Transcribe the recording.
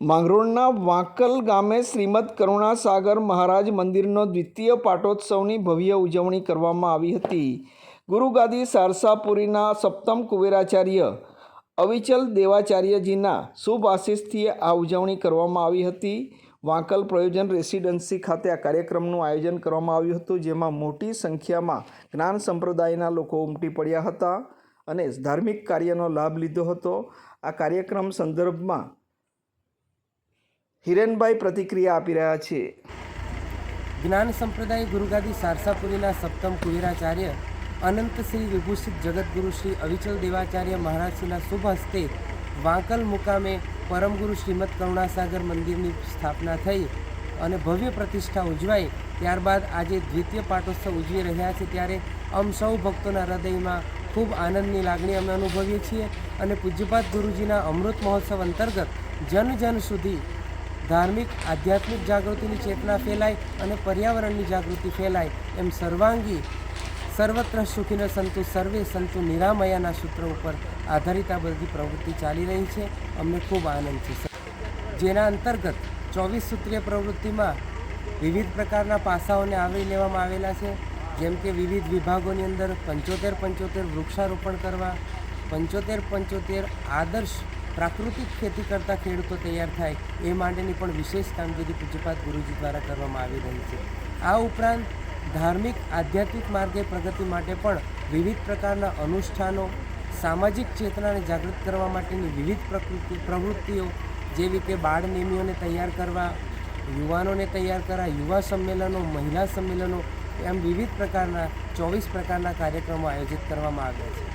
માંગરોળના વાંકલ ગામે શ્રીમદ કરુણાસાગર મહારાજ મંદિરનો દ્વિતીય પાટોત્સવની ભવ્ય ઉજવણી કરવામાં આવી હતી. ગુરુગાદી સારસાપુરીના સપ્તમ કુબેરાચાર્ય અવિચલ દેવાચાર્યજીના શુભ આશીષથી આ ઉજવણી કરવામાં આવી હતી. વાંકલ પ્રયોજન રેસિડેન્સી ખાતે આ કાર્યક્રમનું આયોજન કરવામાં આવ્યું હતું, જેમાં મોટી સંખ્યામાં જ્ઞાન સંપ્રદાયના લોકો ઉમટી પડ્યા હતા અને ધાર્મિક કાર્યનો લાભ લીધો હતો. આ કાર્યક્રમ સંદર્ભમાં હિરેનભાઈ પ્રતિક્રિયા આપી રહ્યા છે. જ્ઞાન સંપ્રદાય ગુરુગાદી સારસાપુરીના સપ્તમ કુબેરાચાર્ય અનંત શ્રી વિભૂષિત જગતગુરુ શ્રી અવિચલ દેવાચાર્ય મહારાજશ્રીના શુભ હસ્તે વાંકલ મુકામે પરમગુરુ શ્રીમદ કરુણાસાગર મંદિરની સ્થાપના થઈ અને ભવ્ય પ્રતિષ્ઠા ઉજવાઈ. ત્યારબાદ આજે દ્વિતીય પાટોત્સવ ઉજવી રહ્યા છે, ત્યારે સૌ ભક્તોના હૃદયમાં ખૂબ આનંદની લાગણી અમે અનુભવીએ છીએ અને પૂજ્યપાદ ગુરુજીના અમૃત મહોત્સવ અંતર્ગત જન જન સુધી ધાર્મિક આધ્યાત્મિક જાગૃતિની ચેતના ફેલાય અને પર્યાવરણની જાગૃતિ ફેલાય એમ સર્વાંગી સર્વત્ર સુખીને સંતુ સર્વે સંતુ નિરામયાના સૂત્ર ઉપર આધારિત આ બધી પ્રવૃત્તિ ચાલી રહી છે. અમને ખૂબ આનંદ છે, જેના અંતર્ગત 24 સૂત્રીય પ્રવૃત્તિમાં વિવિધ પ્રકારના પાસાઓને આવરી લેવામાં આવેલા છે, જેમ કે વિવિધ વિભાગોની અંદર 75 વૃક્ષારોપણ કરવા, 75 આદર્શ પ્રાકૃતિક ખેતી કરતા ખેડૂતો તૈયાર થાય એ માટેની પણ વિશેષ કામગીરી પૂજ્યપાદ ગુરુજી દ્વારા કરવામાં આવી રહી છે. આ ઉપરાંત ધાર્મિક આધ્યાત્મિક માર્ગે પ્રગતિ માટે પણ વિવિધ પ્રકારના અનુષ્ઠાનો, સામાજિક ચેતનાને જાગૃત કરવા માટેની વિવિધ પ્રવૃત્તિઓ, જેવી કે બાળ નેમીઓને તૈયાર કરવા, યુવાનોને તૈયાર કરવા, યુવા સંમેલનો, મહિલા સંમેલનો, એમ વિવિધ પ્રકારના 24 પ્રકારના કાર્યક્રમો આયોજિત કરવામાં આવ્યા છે.